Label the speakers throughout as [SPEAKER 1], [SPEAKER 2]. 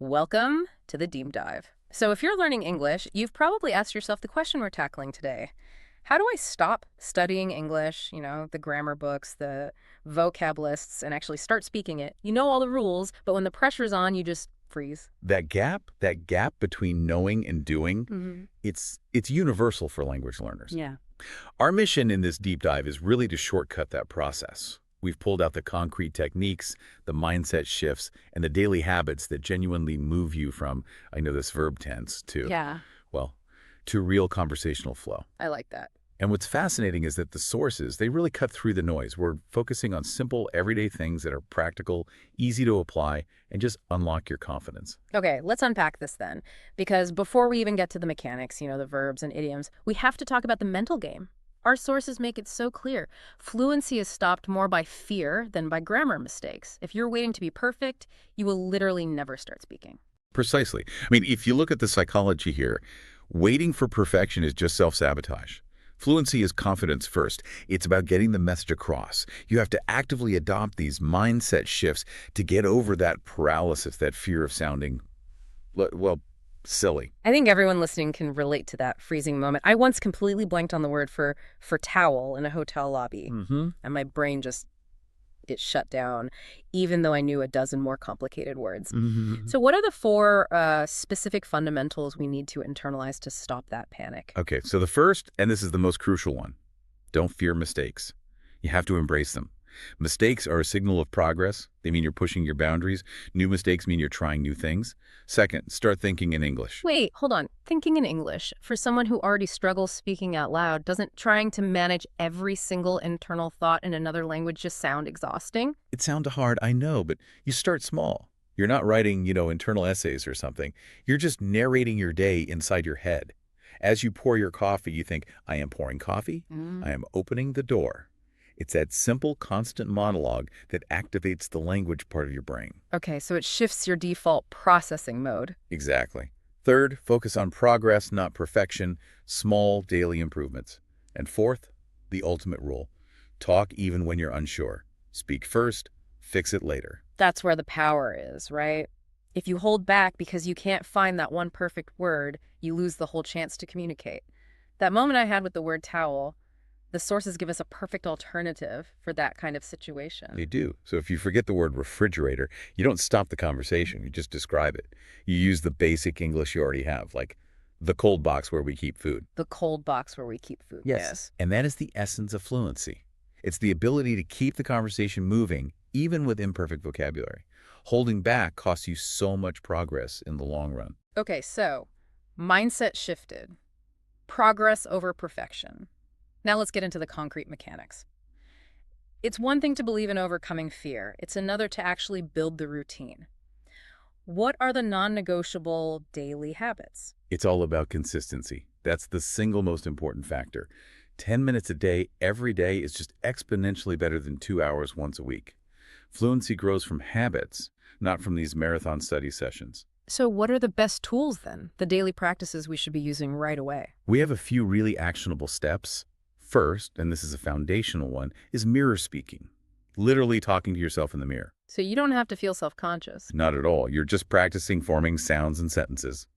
[SPEAKER 1] Welcome to the deep dive. So, if you're learning English, you've probably asked yourself the question we're tackling today. How do I stop studying English, the grammar books, the vocab lists, and actually start speaking it? You know all the rules, but when the pressure's on, you just freeze.
[SPEAKER 2] That gap between knowing and doing,
[SPEAKER 1] Hmm.
[SPEAKER 2] it's universal for language learners.
[SPEAKER 1] Yeah.
[SPEAKER 2] Our mission in this deep dive is really to shortcut that process. We've pulled out the concrete techniques, the mindset shifts, and the daily habits that genuinely move you from, I know this verb tense,
[SPEAKER 1] Yeah,
[SPEAKER 2] well, to real conversational flow.
[SPEAKER 1] I like that.
[SPEAKER 2] And what's fascinating is that the sources, they really cut through the noise. We're focusing on simple, everyday things that are practical, easy to apply, and just unlock your confidence.
[SPEAKER 1] Okay, let's unpack this then. Because before we even get to the mechanics, the verbs and idioms, we have to talk about the mental game. Our sources make it so clear. Fluency is stopped more by fear than by grammar mistakes. If you're waiting to be perfect, you will literally never start speaking.
[SPEAKER 2] Precisely. I mean, if you look at the psychology here, waiting for perfection is just self-sabotage. Fluency is confidence first. It's about getting the message across. You have to actively adopt these mindset shifts to get over that paralysis, that fear of sounding, well, silly.
[SPEAKER 1] I think everyone listening can relate to that freezing moment. I once completely blanked on the word for towel in a hotel lobby,
[SPEAKER 2] Mm-hmm.
[SPEAKER 1] and my brain just it shut down, even though I knew a dozen more complicated words.
[SPEAKER 2] Mm-hmm.
[SPEAKER 1] So, what are the four specific fundamentals we need to internalize to stop that panic?
[SPEAKER 2] Okay, so the first, and this is the most crucial one, don't fear mistakes. You have to embrace them. Mistakes are a signal of progress. They mean you're pushing your boundaries. New mistakes mean you're trying new things. Second, start thinking in English.
[SPEAKER 1] Wait, hold on. Thinking in English, for someone who already struggles speaking out loud, doesn't trying to manage every single internal thought in another language just sound exhausting?
[SPEAKER 2] It sounds hard, I know, but you start small. You're not writing, internal essays or something. You're just narrating your day inside your head. As you pour your coffee, you think, I am pouring coffee. I am opening the door. It's that simple, constant monologue that activates the language part of your brain.
[SPEAKER 1] Okay, so it shifts your default processing mode.
[SPEAKER 2] Exactly. Third, focus on progress, not perfection, small daily improvements. And fourth, the ultimate rule. Talk even when you're unsure. Speak first, fix it later.
[SPEAKER 1] That's where the power is, right? If you hold back because you can't find that one perfect word, you lose the whole chance to communicate. That moment I had with the word towel, the sources give us a perfect alternative for that kind of situation.
[SPEAKER 2] They do. So if you forget the word refrigerator, you don't stop the conversation, you just describe it. You use the basic English you already have, like the cold box where we keep food.
[SPEAKER 1] The cold box where we keep food. Yes.
[SPEAKER 2] And that is the essence of fluency. It's the ability to keep the conversation moving, even with imperfect vocabulary. Holding back costs you so much progress in the long run.
[SPEAKER 1] Okay, so mindset shifted. Progress over perfection. Now let's get into the concrete mechanics. It's one thing to believe in overcoming fear. It's another to actually build the routine. What are the non-negotiable daily habits?
[SPEAKER 2] It's all about consistency. That's the single most important factor. 10 minutes a day, every day, is just exponentially better than 2 hours once a week. Fluency grows from habits, not from these marathon study sessions.
[SPEAKER 1] So what are the best tools then? The daily practices we should be using right away.
[SPEAKER 2] We have a few really actionable steps. First, and this is a foundational one, is mirror speaking. Literally talking to yourself in the mirror.
[SPEAKER 1] So you don't have to feel self-conscious.
[SPEAKER 2] Not at all. You're just practicing forming sounds and sentences.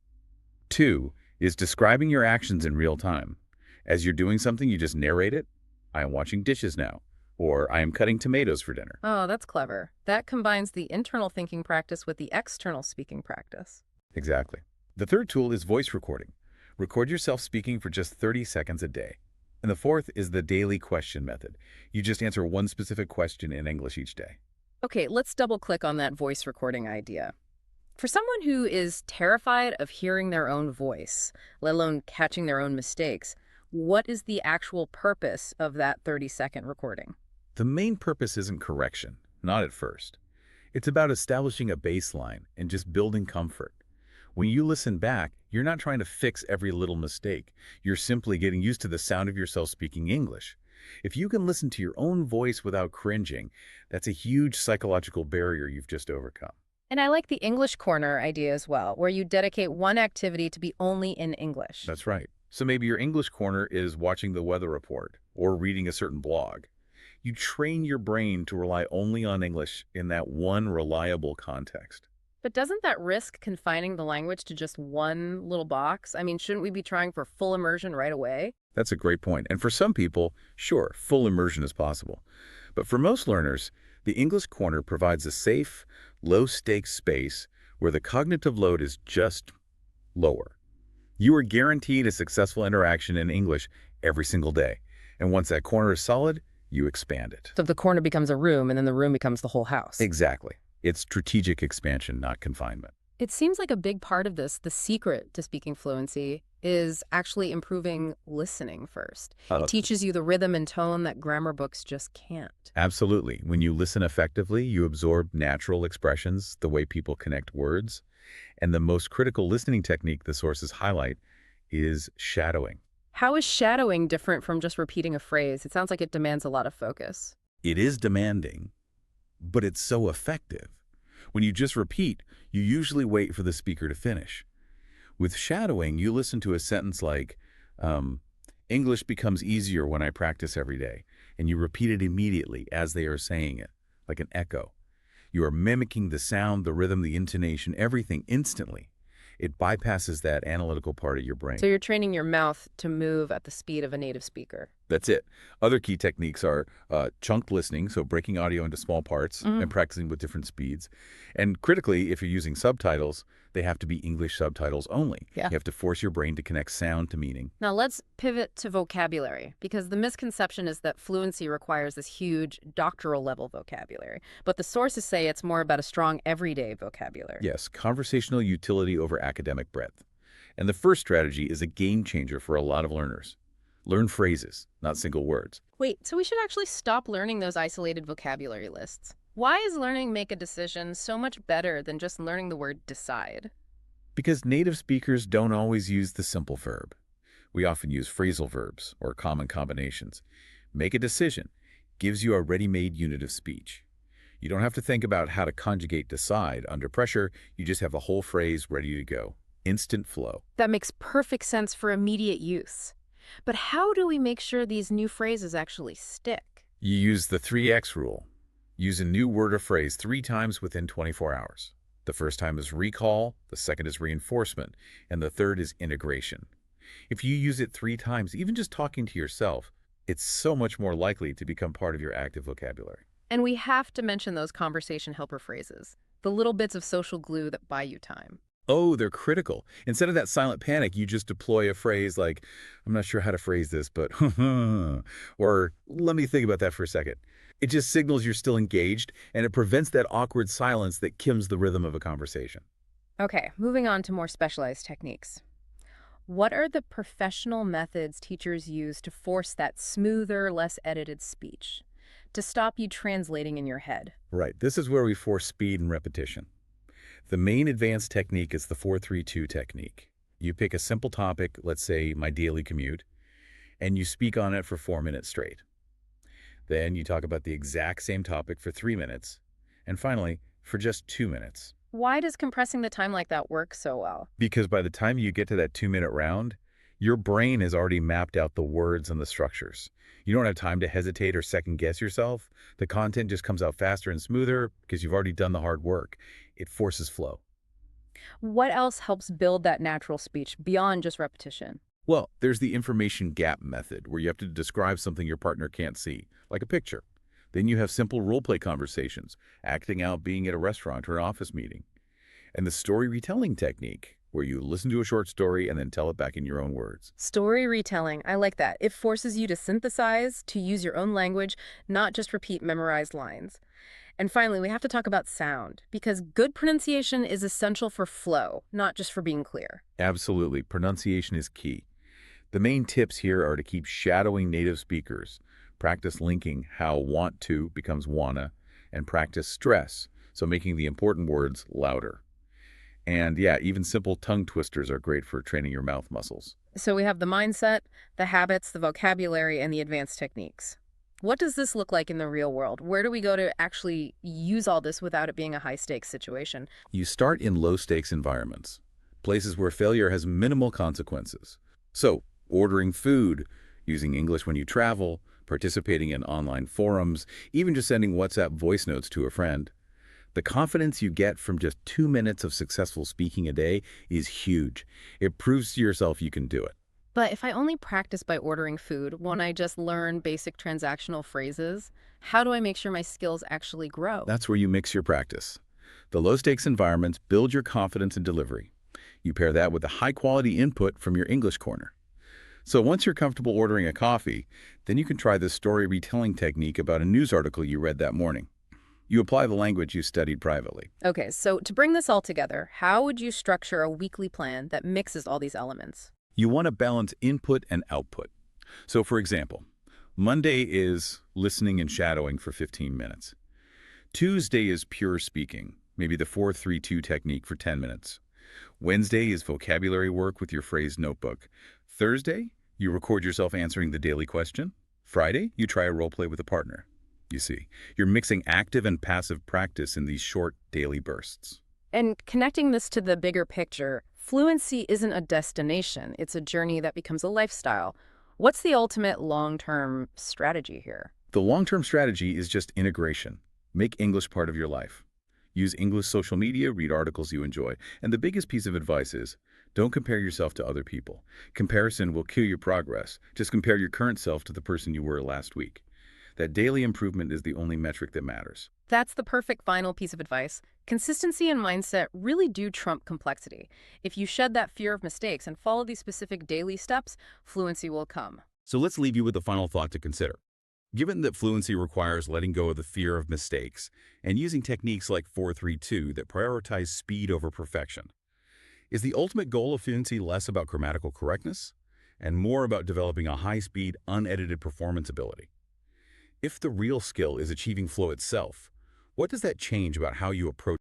[SPEAKER 2] Two is describing your actions in real time. As you're doing something, you just narrate it. I am washing dishes now. Or I am cutting tomatoes for dinner.
[SPEAKER 1] Oh, that's clever. That combines the internal thinking practice with the external speaking practice.
[SPEAKER 2] Exactly. The third tool is voice recording. Record yourself speaking for just 30 seconds a day. And the fourth is the daily question method. You just answer one specific question in English each day.
[SPEAKER 1] Okay, let's double click on that voice recording idea. For someone who is terrified of hearing their own voice, let alone catching their own mistakes, what is the actual purpose of that 30-second recording?
[SPEAKER 2] The main purpose isn't correction, not at first. It's about establishing a baseline and just building comfort. When you listen back, you're not trying to fix every little mistake. You're simply getting used to the sound of yourself speaking English. If you can listen to your own voice without cringing, that's a huge psychological barrier you've just overcome.
[SPEAKER 1] And I like the English Corner idea as well, where you dedicate one activity to be only in English.
[SPEAKER 2] That's right. So maybe your English corner is watching the weather report or reading a certain blog. You train your brain to rely only on English in that one reliable context.
[SPEAKER 1] But doesn't that risk confining the language to just one little box? I mean, shouldn't we be trying for full immersion right away?
[SPEAKER 2] That's a great point. And for some people, sure, full immersion is possible. But for most learners, the English Corner provides a safe, low-stakes space where the cognitive load is just lower. You are guaranteed a successful interaction in English every single day. And once that corner is solid, you expand it.
[SPEAKER 1] So the corner becomes a room, and then the room becomes the whole house.
[SPEAKER 2] Exactly. It's strategic expansion, not confinement.
[SPEAKER 1] It seems like a big part of this, the secret to speaking fluency, is actually improving listening first. It teaches you the rhythm and tone that grammar books just can't.
[SPEAKER 2] Absolutely. When you listen effectively, you absorb natural expressions, the way people connect words. And the most critical listening technique the sources highlight is shadowing.
[SPEAKER 1] How is shadowing different from just repeating a phrase? It sounds like it demands a lot of focus.
[SPEAKER 2] It is demanding, but it's so effective. When you just repeat, you usually wait for the speaker to finish. With shadowing, you listen to a sentence like, English becomes easier when I practice every day, and you repeat it immediately as they are saying it, like an echo. You are mimicking the sound, the rhythm, the intonation, everything instantly. It bypasses that analytical part of your brain.
[SPEAKER 1] So you're training your mouth to move at the speed of a native speaker.
[SPEAKER 2] That's it. Other key techniques are chunked listening, so breaking audio into small parts and practicing with different speeds. And critically, if you're using subtitles, they have to be English subtitles only.
[SPEAKER 1] Yeah.
[SPEAKER 2] You have to force your brain to connect sound to meaning.
[SPEAKER 1] Now let's pivot to vocabulary, because the misconception is that fluency requires this huge doctoral level vocabulary. But the sources say it's more about a strong everyday vocabulary.
[SPEAKER 2] Yes, conversational utility over academic breadth. And the first strategy is a game changer for a lot of learners. Learn phrases, not single words.
[SPEAKER 1] Wait, so we should actually stop learning those isolated vocabulary lists. Why is learning make a decision so much better than just learning the word decide?
[SPEAKER 2] Because native speakers don't always use the simple verb. We often use phrasal verbs or common combinations. Make a decision gives you a ready-made unit of speech. You don't have to think about how to conjugate decide under pressure. You just have the whole phrase ready to go. Instant flow.
[SPEAKER 1] That makes perfect sense for immediate use. But how do we make sure these new phrases actually stick?
[SPEAKER 2] You use the 3X rule. Use a new word or phrase 3 times within 24 hours. The first time is recall, the second is reinforcement, and the third is integration. If you use it 3 times, even just talking to yourself, it's so much more likely to become part of your active vocabulary.
[SPEAKER 1] And we have to mention those conversation helper phrases, the little bits of social glue that buy you time.
[SPEAKER 2] Oh, they're critical. Instead of that silent panic, you just deploy a phrase like, I'm not sure how to phrase this, but or let me think about that for a second. It just signals you're still engaged, and it prevents that awkward silence that kills the rhythm of a conversation.
[SPEAKER 1] Okay, moving on to more specialized techniques. What are the professional methods teachers use to force that smoother, less edited speech? To stop you translating in your head?
[SPEAKER 2] Right. This is where we force speed and repetition. The main advanced technique is the 4-3-2 technique. You pick a simple topic, let's say my daily commute, and you speak on it for 4 minutes straight. Then you talk about the exact same topic for 3 minutes, and finally, for just 2 minutes.
[SPEAKER 1] Why does compressing the time like that work so well?
[SPEAKER 2] Because by the time you get to that 2-minute round, your brain has already mapped out the words and the structures. You don't have time to hesitate or second guess yourself. The content just comes out faster and smoother because you've already done the hard work. It forces flow.
[SPEAKER 1] What else helps build that natural speech beyond just repetition?
[SPEAKER 2] Well, there's the information gap method, where you have to describe something your partner can't see, like a picture. Then you have simple role-play conversations, acting out being at a restaurant or an office meeting. And the story retelling technique, where you listen to a short story and then tell it back in your own words.
[SPEAKER 1] Story retelling, I like that. It forces you to synthesize, to use your own language, not just repeat memorized lines. And finally, we have to talk about sound, because good pronunciation is essential for flow, not just for being clear.
[SPEAKER 2] Absolutely. Pronunciation is key. The main tips here are to keep shadowing native speakers, practice linking how want to becomes wanna, and practice stress, so making the important words louder. And yeah, even simple tongue twisters are great for training your mouth muscles.
[SPEAKER 1] So we have the mindset, the habits, the vocabulary, and the advanced techniques. What does this look like in the real world? Where do we go to actually use all this without it being a high-stakes situation?
[SPEAKER 2] You start in low-stakes environments, places where failure has minimal consequences. So, ordering food, using English when you travel, participating in online forums, even just sending WhatsApp voice notes to a friend. The confidence you get from just 2 minutes of successful speaking a day is huge. It proves to yourself you can do it.
[SPEAKER 1] But if I only practice by ordering food, won't I just learn basic transactional phrases? How do I make sure my skills actually grow?
[SPEAKER 2] That's where you mix your practice. The low-stakes environments build your confidence in delivery. You pair that with the high-quality input from your English corner. So once you're comfortable ordering a coffee, then you can try this story retelling technique about a news article you read that morning. You apply the language you studied privately.
[SPEAKER 1] Okay, so to bring this all together, how would you structure a weekly plan that mixes all these elements?
[SPEAKER 2] You want to balance input and output. So for example, Monday is listening and shadowing for 15 minutes. Tuesday is pure speaking, maybe the 4-3-2 technique for 10 minutes. Wednesday is vocabulary work with your phrase notebook. Thursday, you record yourself answering the daily question. Friday, you try a role play with a partner. You see, you're mixing active and passive practice in these short daily bursts.
[SPEAKER 1] And connecting this to the bigger picture, fluency isn't a destination, it's a journey that becomes a lifestyle. What's the ultimate long-term strategy here?
[SPEAKER 2] The long-term strategy is just integration. Make English part of your life. Use English social media, read articles you enjoy. And the biggest piece of advice is, don't compare yourself to other people. Comparison will kill your progress. Just compare your current self to the person you were last week. That daily improvement is the only metric that matters.
[SPEAKER 1] That's the perfect final piece of advice. Consistency and mindset really do trump complexity. If you shed that fear of mistakes and follow these specific daily steps, fluency will come.
[SPEAKER 2] So let's leave you with a final thought to consider. Given that fluency requires letting go of the fear of mistakes and using techniques like 4-3-2 that prioritize speed over perfection, is the ultimate goal of fluency less about grammatical correctness and more about developing a high-speed, unedited performance ability? If the real skill is achieving flow itself, what does that change about how you approach